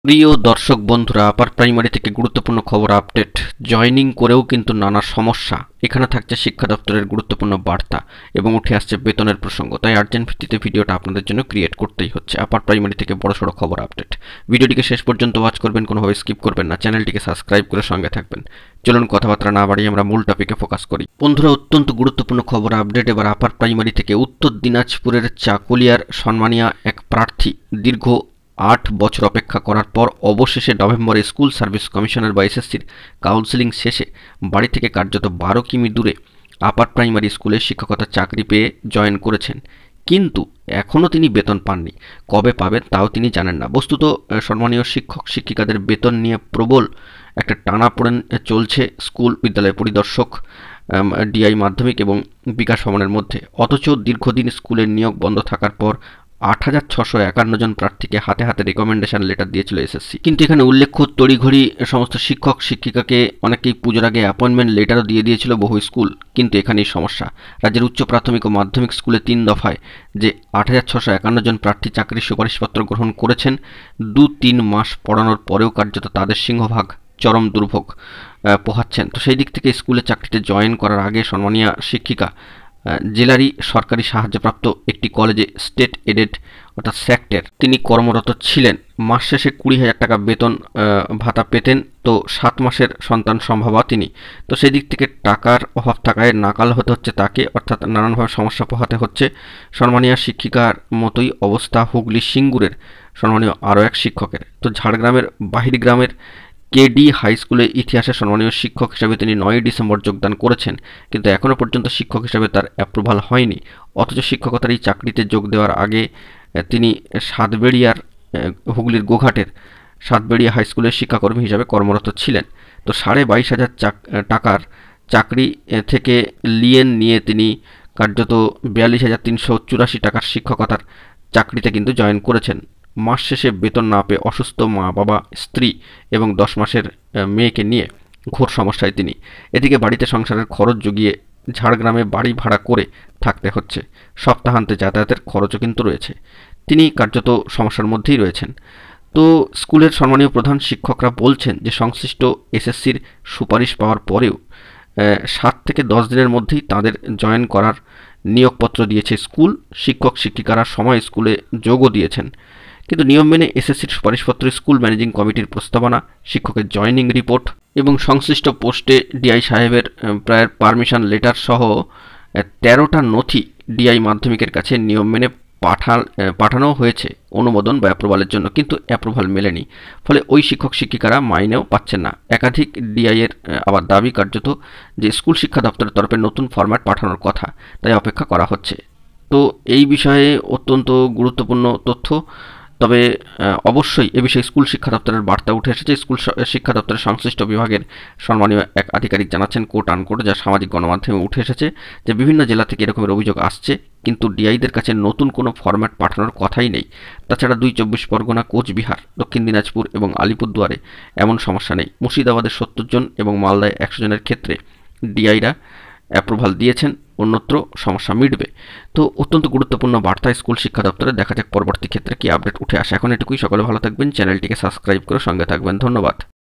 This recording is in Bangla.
প্রিয় দর্শক বন্ধুরা, আপার প্রাইমারি থেকে গুরুত্বপূর্ণ খবর আপডেট। জয়েনিং করেও কিন্তু নানা সমস্যা। এখানে থাকছে শিক্ষা দপ্তরের গুরুত্বপূর্ণ বার্তা এবং উঠে আসছে বেতনের প্রসঙ্গ। তাই আর্জেন্ট ভিত্তিতে ভিডিওটা আপনাদের জন্য ক্রিয়েট করতেই হচ্ছে। আপার প্রাইমারি থেকে বড়সড় খবর আপডেট। ভিডিওটিকে শেষ পর্যন্ত ওয়াচ করবেন, কোনোভাবে স্কিপ করবেন না। চ্যানেলটিকে সাবস্ক্রাইব করে সঙ্গে থাকবেন। চলুন কথাবার্তা না বাড়িয়ে আমরা মূল টপিকে ফোকাস করি। বন্ধুরা, অত্যন্ত গুরুত্বপূর্ণ খবর আপডেট। এবার আপার প্রাইমারি থেকে উত্তর দিনাজপুরের চাকুলিয়ার সম্মানীয় এক প্রার্থী দীর্ঘ 8 বছর অপেক্ষা করার পর অবশেষে নভেম্বরে স্কুল সার্ভিস কমিশনের বা এসএসসির কাউন্সেলিং শেষে বাড়ি থেকে কার্যত 12 কিমি দূরে আপার প্রাইমারি স্কুলে শিক্ষকতার চাকরি পেয়ে জয়েন করেছেন। কিন্তু এখনও তিনি বেতন পাননি। কবে পাবেন তাও তিনি জানেন না। বস্তুত সম্মানীয় শিক্ষক শিক্ষিকাদের বেতন নিয়ে প্রবল একটা টানাপোড়েন চলছে স্কুল বিদ্যালয় পরিদর্শক, ডিআই মাধ্যমিক এবং বিকাশ ভবনের মধ্যে। অথচ দীর্ঘদিন স্কুলের নিয়োগ বন্ধ থাকার পর 8,651 জন প্রার্থীকে হাতে হাতে রেকমেন্ডেশন লেটার দিয়েছিল এসএসসি। কিন্তু এখানে উল্লেখ্য, তড়িঘড়ি সমস্ত শিক্ষক শিক্ষিকাকে অনেকেই পুজোর আগে অ্যাপয়েন্টমেন্ট লেটারও দিয়ে দিয়েছিল বহু স্কুল। কিন্তু এখানেই সমস্যা। রাজ্যের উচ্চ প্রাথমিক ও মাধ্যমিক স্কুলে 3 দফায় যে 8,651 জন প্রার্থী চাকরির সুপারিশপত্র গ্রহণ করেছেন, 2-3 মাস পড়ানোর পরেও কার্যত তাদের সিংহভাগ চরম দুর্ভোগ পোহাচ্ছেন। তো সেই দিক থেকে স্কুলে চাকরিতে জয়েন করার আগে সম্মানীয় শিক্ষিকা জেলারই সরকারি সাহায্যপ্রাপ্ত একটি কলেজে স্টেট এডেড অর্থাৎ স্যাক্টের তিনি কর্মরত ছিলেন। মাস শেষে 20,000 টাকা বেতন ভাতা পেতেন। তো 7 মাসের সন্তান সম্ভবা তিনি। তো সেই দিক থেকে টাকার অভাব থাকায় নাকাল হতে হচ্ছে তাকে, অর্থাৎ নানানভাবে সমস্যা পোহাতে হচ্ছে। সম্মানীয় শিক্ষিকার মতোই অবস্থা হুগলি সিঙ্গুরের সম্মানীয় আরও এক শিক্ষকের। তো ঝাড়গ্রামের বাহির গ্রামের কেডি হাই স্কুলে ইতিহাসে সম্মানীয় শিক্ষক হিসাবে তিনি 9 ডিসেম্বর যোগদান করেছেন। কিন্তু এখনও পর্যন্ত শিক্ষক হিসাবে তার অ্যাপ্রুভাল হয়নি। অথচ শিক্ষকতার এই চাকরিতে যোগ দেওয়ার আগে তিনি সাতবেড়িয়ার হুগলির গোঘাটের সাতবেড়িয়া হাই স্কুলের শিক্ষাকর্মী হিসাবে কর্মরত ছিলেন। তো 22,500 টাকার চাকরি থেকে লিয়েন নিয়ে তিনি কার্যত 42,384 টাকার শিক্ষকতার চাকরিতে কিন্তু জয়েন করেছেন। মাস শেষে বেতন না পেয়ে অসুস্থ মা বাবা, স্ত্রী এবং 10 মাসের মেয়েকে নিয়ে ঘোর সমস্যায় তিনি। এদিকে বাড়িতে সংসারের খরচ জুগিয়ে ঝাড়গ্রামে বাড়ি ভাড়া করে থাকতে হচ্ছে। সপ্তাহান্তে যাতায়াতের খরচও কিন্তু রয়েছে। তিনি কার্যত সমস্যার মধ্যেই রয়েছেন। তো স্কুলের সম্মানীয় প্রধান শিক্ষকরা বলছেন যে সংশ্লিষ্ট এসএসসির সুপারিশ পাওয়ার পরেও 7 থেকে 10 দিনের মধ্যেই তাদের জয়েন করার নিয়োগপত্র দিয়েছে স্কুল। শিক্ষক শিক্ষিকারা সময় স্কুলে যোগও দিয়েছেন। কিন্তু নিয়ম মেনে এসএসসির সুপারিশপত্র, স্কুল ম্যানেজিং কমিটির প্রস্তাবনা, শিক্ষকের জয়েনিং রিপোর্ট এবং সংশ্লিষ্ট পোস্টে ডিআই সাহেবের প্রায় পারমিশন লেটার সহ 13টা নথি ডিআই মাধ্যমিকের কাছে নিয়ম মেনে পাঠানো হয়েছে অনুমোদন বা অ্যাপ্রুভালের জন্য, কিন্তু অ্যাপ্রুভাল মেলেনি। ফলে ওই শিক্ষক শিক্ষিকারা মাইনেও পাচ্ছেন না। একাধিক ডিআইয়ের আবার দাবি কার্যত যে স্কুল শিক্ষা দপ্তরের তরফে নতুন ফরম্যাট পাঠানোর কথা, তাই অপেক্ষা করা হচ্ছে। তো এই বিষয়ে অত্যন্ত গুরুত্বপূর্ণ তথ্য। তবে অবশ্যই এ বিষয়ে স্কুল শিক্ষা দপ্তরের বার্তা উঠে এসেছে। স্কুল শিক্ষা দপ্তরের সংশ্লিষ্ট বিভাগের সম্মানীয় এক আধিকারিক জানাচ্ছেন, কোট আনকোট, যা সামাজিক গণমাধ্যমে উঠে এসেছে, যে বিভিন্ন জেলা থেকে এরকমের অভিযোগ আসছে, কিন্তু ডিআইদের কাছে নতুন কোনো ফরম্যাট পাঠানোর কথাই নেই। তাছাড়া 2 চব্বিশ পরগনা, কোচবিহার, দক্ষিণ দিনাজপুর এবং আলিপুরদুয়ারে এমন সমস্যা নেই। মুর্শিদাবাদের 70 জন এবং মালদায় 100 জনের ক্ষেত্রে ডিআইরা অ্যাপ্রুভাল দিয়েছেন, অন্যত্র সমস্যা মিটবে। তো অত্যন্ত গুরুত্বপূর্ণ বার্তা স্কুল শিক্ষা দপ্তরে। দেখা যাক পরবর্তী ক্ষেত্রে কি আপডেট উঠে আসে। এখন এটুকুই। সকলে ভালো থাকবেন, চ্যানেলটিকে সাবস্ক্রাইব করে সঙ্গে থাকবেন। ধন্যবাদ।